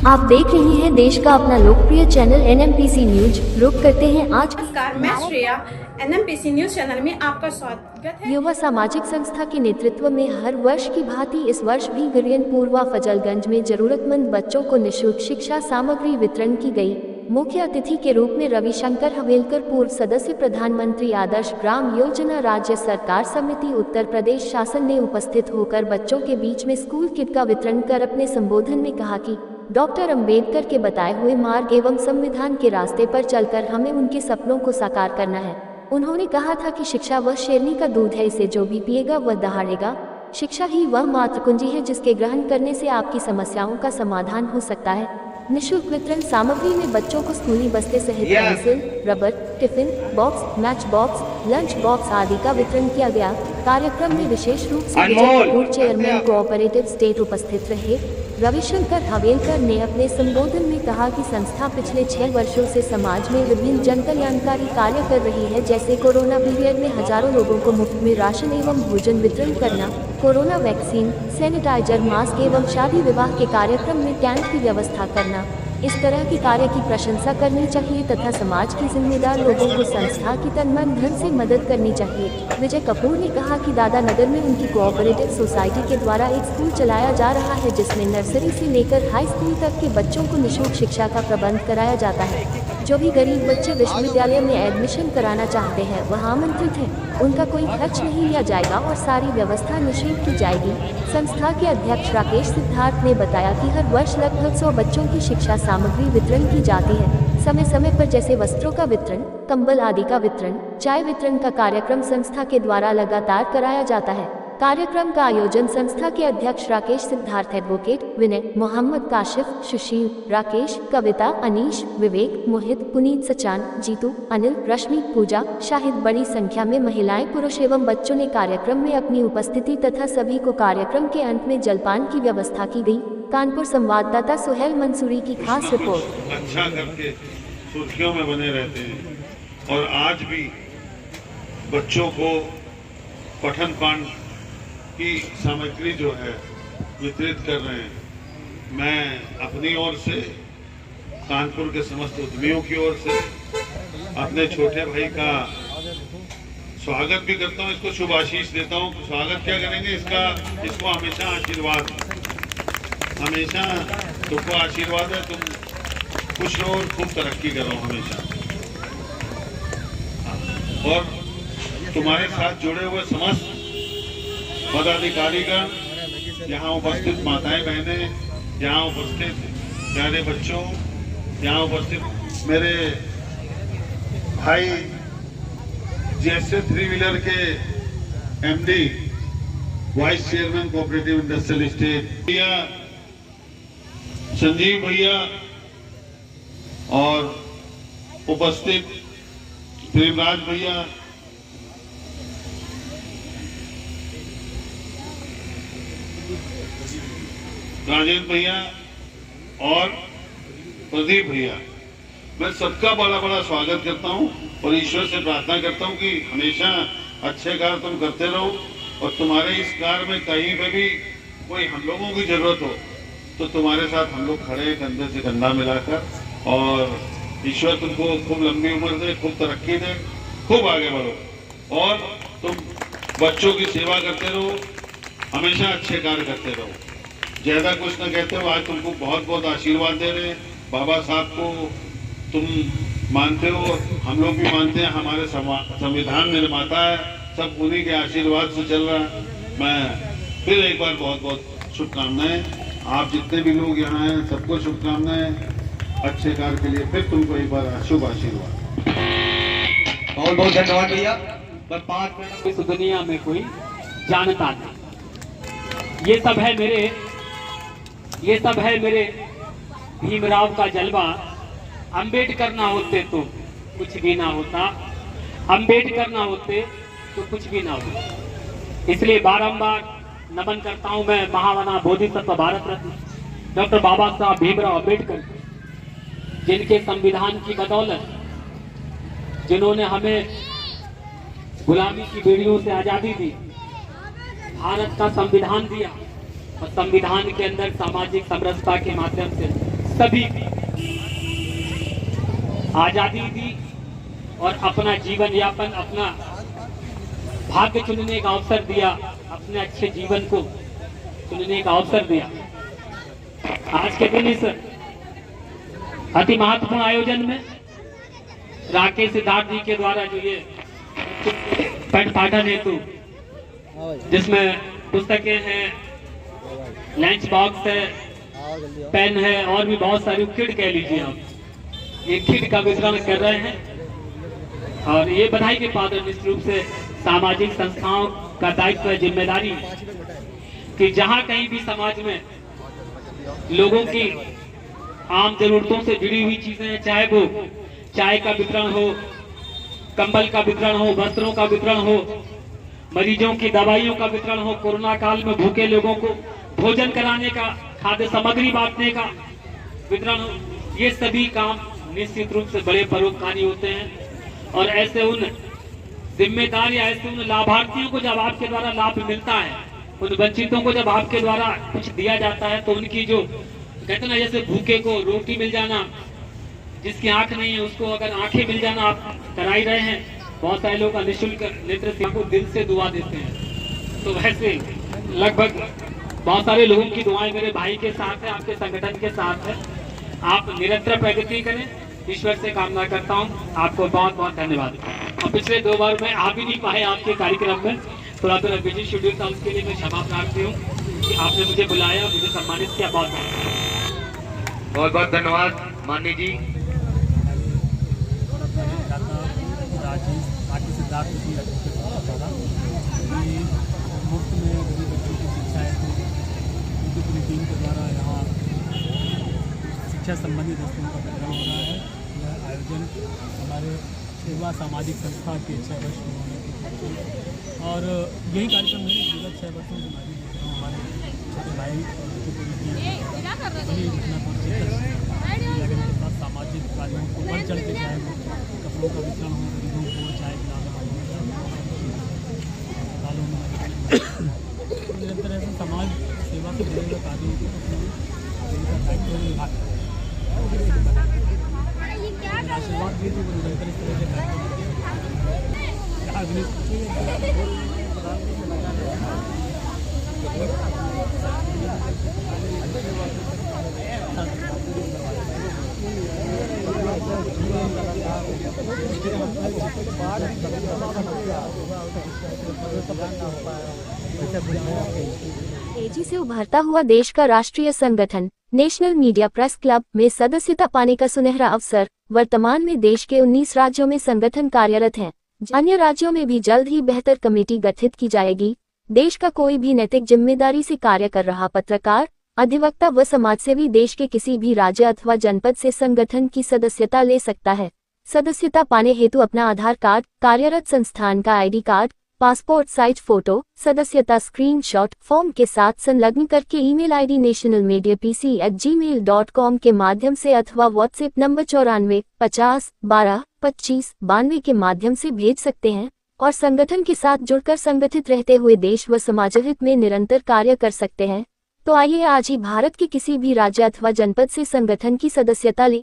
आप देख रहे हैं देश का अपना लोकप्रिय चैनल एनएमपीसी न्यूज। रुक करते हैं आज। नमस्कार, मैं श्रेया। एनएमपीसी न्यूज चैनल में आपका स्वागत है। युवा सामाजिक संस्था के नेतृत्व में हर वर्ष की भांति इस वर्ष भी गिरियनपुर व फजलगंज में जरूरतमंद बच्चों को निःशुल्क शिक्षा सामग्री वितरण की गई। मुख्य अतिथि के रूप में रविशंकर हवेलकर, पूर्व सदस्य, प्रधानमंत्री आदर्श ग्राम योजना, राज्य सरकार समिति, उत्तर प्रदेश शासन ने उपस्थित होकर बच्चों के बीच में स्कूल किट का वितरण कर अपने संबोधन में कहा कि डॉक्टर अंबेडकर के बताए हुए मार्ग एवं संविधान के रास्ते पर चलकर हमें उनके सपनों को साकार करना है। उन्होंने कहा था कि शिक्षा वह शेरनी का दूध है, इसे जो भी पिएगा वह दहाड़ेगा। शिक्षा ही वह मात्र कुंजी है जिसके ग्रहण करने से आपकी समस्याओं का समाधान हो सकता है। निःशुल्क वितरण सामग्री में बच्चों को स्कूली बस्ते सहित pencil, rubber, tiffin box, match box, lunch box आदि का वितरण किया गया। कार्यक्रम में विशेष रूप से विजयपुर चेयरमैन कोऑपरेटिव स्टेट उपस्थित रहे। रविशंकर हवेलकर ने अपने संबोधन में कहा कि संस्था पिछले 6 वर्षों से समाज में विभिन्न जनकल्याणकारी कार्य कर रही है, जैसे कोरोना पीरियड में हजारों लोगों को मुफ्त में राशन एवं भोजन वितरण करना, कोरोना वैक्सीन, सैनिटाइजर, मास्क एवं शादी विवाह के कार्यक्रम में कैंप की व्यवस्था करना। इस तरह के कार्य की प्रशंसा करनी चाहिए तथा समाज के जिम्मेदार लोगों को संस्था की तन मन धन से मदद करनी चाहिए। विजय कपूर ने कहा कि दादा नगर में उनकी कोऑपरेटिव सोसाइटी के द्वारा एक स्कूल चलाया जा रहा है, जिसमें नर्सरी से लेकर हाई स्कूल तक के बच्चों को निःशुल्क शिक्षा का प्रबंध कराया जाता है। जो भी गरीब बच्चे विश्वविद्यालय में एडमिशन कराना चाहते हैं वह आमंत्रित हैं। उनका कोई खर्च नहीं लिया जाएगा और सारी व्यवस्था निःशुल्क की जाएगी। संस्था के अध्यक्ष राकेश सिद्धार्थ ने बताया कि हर वर्ष लगभग 100 बच्चों की शिक्षा सामग्री वितरण की जाती है। समय समय पर जैसे वस्त्रों का वितरण, कंबल आदि का वितरण, चाय वितरण का कार्यक्रम संस्था के द्वारा लगातार कराया जाता है। कार्यक्रम का आयोजन संस्था के अध्यक्ष राकेश सिद्धार्थ, एडवोकेट विनय, मोहम्मद काशिफ, सुशील, राकेश, कविता, अनीश, विवेक, मोहित, पुनीत, सचान, जीतू, अनिल, रश्मि, पूजा, शाहिद, बड़ी संख्या में महिलाएं, पुरुष एवं बच्चों ने कार्यक्रम में अपनी उपस्थिति तथा सभी को कार्यक्रम के अंत में जलपान की व्यवस्था की गई। कानपुर संवाददाता सुहेल मंसूरी की खास रिपोर्ट। अच्छा करके सुर्खियों में बने रहते हैं और आज भी बच्चों को पठन पाठन की सामग्री जो है वितरित कर रहे हैं। मैं अपनी ओर से, कानपुर के समस्त उद्यमियों की ओर से अपने छोटे भाई का स्वागत भी करता हूं, इसको शुभ आशीष देता हूं। स्वागत क्या करेंगे इसको हमेशा आशीर्वाद, हमेशा तुमको आशीर्वाद है, तुम खुश रहो और खूब तरक्की करो हमेशा। और तुम्हारे साथ जुड़े हुए समस्त पदाधिकारीगण, यहाँ उपस्थित माताएं बहनें, यहाँ उपस्थित प्यारे बच्चों, यहाँ उपस्थित मेरे भाई जैसे 3 व्हीलर के MD, vice chairman cooperative industrial estate भैया, संजीव भैया और उपस्थित प्रेमराज भैया, राजेंद्र भैया और प्रदीप भैया, मैं सबका बड़ा बड़ा स्वागत करता हूं और ईश्वर से प्रार्थना करता हूं कि हमेशा अच्छे कार्य तुम करते रहो और तुम्हारे इस कार्य में कहीं पे भी कोई हम लोगों की जरूरत हो तो तुम्हारे साथ हम लोग खड़े, कंधे से कंधा मिलाकर। और ईश्वर तुमको खूब लंबी उम्र दे, खूब तरक्की दे, खूब आगे बढ़ो और तुम बच्चों की सेवा करते रहो, हमेशा अच्छे कार्य करते रहो। ज्यादा कुछ न कहते हो, आज तुमको बहुत बहुत आशीर्वाद दे रहे हैं। बाबा साहब को तुम मानते हो, हम लोग भी मानते हैं, हमारे संविधान निर्माता है, सब उन्हीं के आशीर्वाद से चल रहा है। मैं फिर एक बार बहुत बहुत शुभकामनाएं, आप जितने भी लोग यहाँ हैं सबको शुभकामनाएं अच्छे कार्य के लिए। फिर तुमको एक बार शुभ आशीर्वाद। बहुत बहुत धन्यवाद भैया। पर 5 मिनट इस दुनिया में कोई जानता नहीं। ये सब है मेरे भीमराव का जलवा। अंबेडकर ना होते तो कुछ भी ना होता, अंबेडकर ना होते तो कुछ भी ना होता। इसलिए बारंबार नमन करता हूं मैं महामना बोधिसत्व भारत रत्न डॉक्टर बाबा साहब भीमराव अंबेडकर, जिनके संविधान की बदौलत, जिन्होंने हमें गुलामी की बेड़ियों से आजादी दी, भारत का संविधान दिया और संविधान के अंदर सामाजिक समरसता के माध्यम से सभी आजादी दी और अपना जीवन यापन, अपना भाग्य चुनने का अवसर दिया, अपने अच्छे जीवन को चुनने का अवसर दिया। आज के दिन इस अति महत्वपूर्ण आयोजन में राकेश सिद्धार्थ जी के द्वारा जो ये पाठन हेतु, जिसमें पुस्तकें हैं, लंच बॉक्स है, पेन है और भी बहुत सारी किट कह लीजिए आप, ये किट का वितरण कर रहे हैं। और ये बधाई के पात्र निश्चित रूप से सामाजिक संस्थाओं का दायित्व, जिम्मेदारी कि जहां कहीं भी समाज में लोगों की आम जरूरतों से जुड़ी हुई चीजें हैं, चाहे वो चाय का वितरण हो, कंबल का वितरण हो, वस्त्रों का वितरण हो, मरीजों की दवाइयों का वितरण हो, कोरोना काल में भूखे लोगों को भोजन कराने का, खाद्य सामग्री बांटने का वितरण हो, ये सभी काम निश्चित रूप से बड़े परोपकारी होते हैं। और ऐसे उन जिम्मेदार या ऐसे उन लाभार्थियों को जब आपके द्वारा लाभ मिलता है, उन वंचितों को जब आपके द्वारा कुछ दिया जाता है, तो उनकी जो कहते ना, जैसे भूखे को रोटी मिल जाना, जिसकी आंख नहीं है उसको अगर आंखें मिल जाना आप करा ही रहे हैं। बहुत सारे लोग निःशुल्क नेत्र सेवा को दिल से दुआ देते हैं। तो वैसे लगभग बहुत सारे लोगों की दुआएं मेरे भाई के साथ है, आपके संगठन के साथ है। आप निरंतर प्रगति करें, ईश्वर से कामना करता हूं। आपको बहुत बहुत धन्यवाद। और पिछले 2 बार मैं आ भी नहीं पाए आपके कार्यक्रम में, थोड़ा बिजी शेड्यूल था, उसके लिए मैं क्षमा प्रार्थी हूँ कि आपने मुझे बुलाया, मुझे सम्मानित किया। बहुत बहुत धन्यवाद माननीय जी। राकेश सिद्धार्थ जी मुफ्त में गरीब बच्चों की शिक्षा है, उनकी पूरी टीम के द्वारा यहाँ शिक्षा संबंधी वस्तुओं का वितरण हो रहा है। यह आयोजन हमारे सेवा सामाजिक संस्था के 6 वर्ष में होने के, और यही कार्यक्रम है विगत 6 वर्षों से मैं देख रहा हूँ। हमारे छोटे भाई की पूरी टीम वही घटना लगन के साथ सामाजिक कार्यों को बढ़ चढ़ के, चाहे वो कपड़ों का वितरण हो गरीबों को, चाहे अस्पतालों में निरंतर ऐसे समाज सेवा से जुड़े हुए कार्यों को दायित्व निभाते हैं। आशीर्वाद भी वो निरंतर इस तरह के तेजी से उभरता हुआ देश का राष्ट्रीय संगठन नेशनल मीडिया प्रेस क्लब में सदस्यता पाने का सुनहरा अवसर। वर्तमान में देश के 19 राज्यों में संगठन कार्यरत हैं। अन्य राज्यों में भी जल्द ही बेहतर कमेटी गठित की जाएगी। देश का कोई भी नैतिक जिम्मेदारी से कार्य कर रहा पत्रकार, अधिवक्ता व समाजसेवी देश के किसी भी राज्य अथवा जनपद से संगठन की सदस्यता ले सकता है। सदस्यता पाने हेतु अपना आधार कार्ड, कार्यरत संस्थान का ID card, passport size photo, सदस्यता स्क्रीनशॉट फॉर्म के साथ संलग्न करके ईमेल ID nationalmediapc@gmail.com के माध्यम से अथवा व्हाट्सएप नंबर 94 50 12 25 92 के माध्यम से भेज सकते हैं और संगठन के साथ जुड़कर संगठित रहते हुए देश व समाजहित में निरंतर कार्य कर सकते हैं। तो आइए आज ही भारत के किसी भी राज्य अथवा जनपद से संगठन की सदस्यता लें।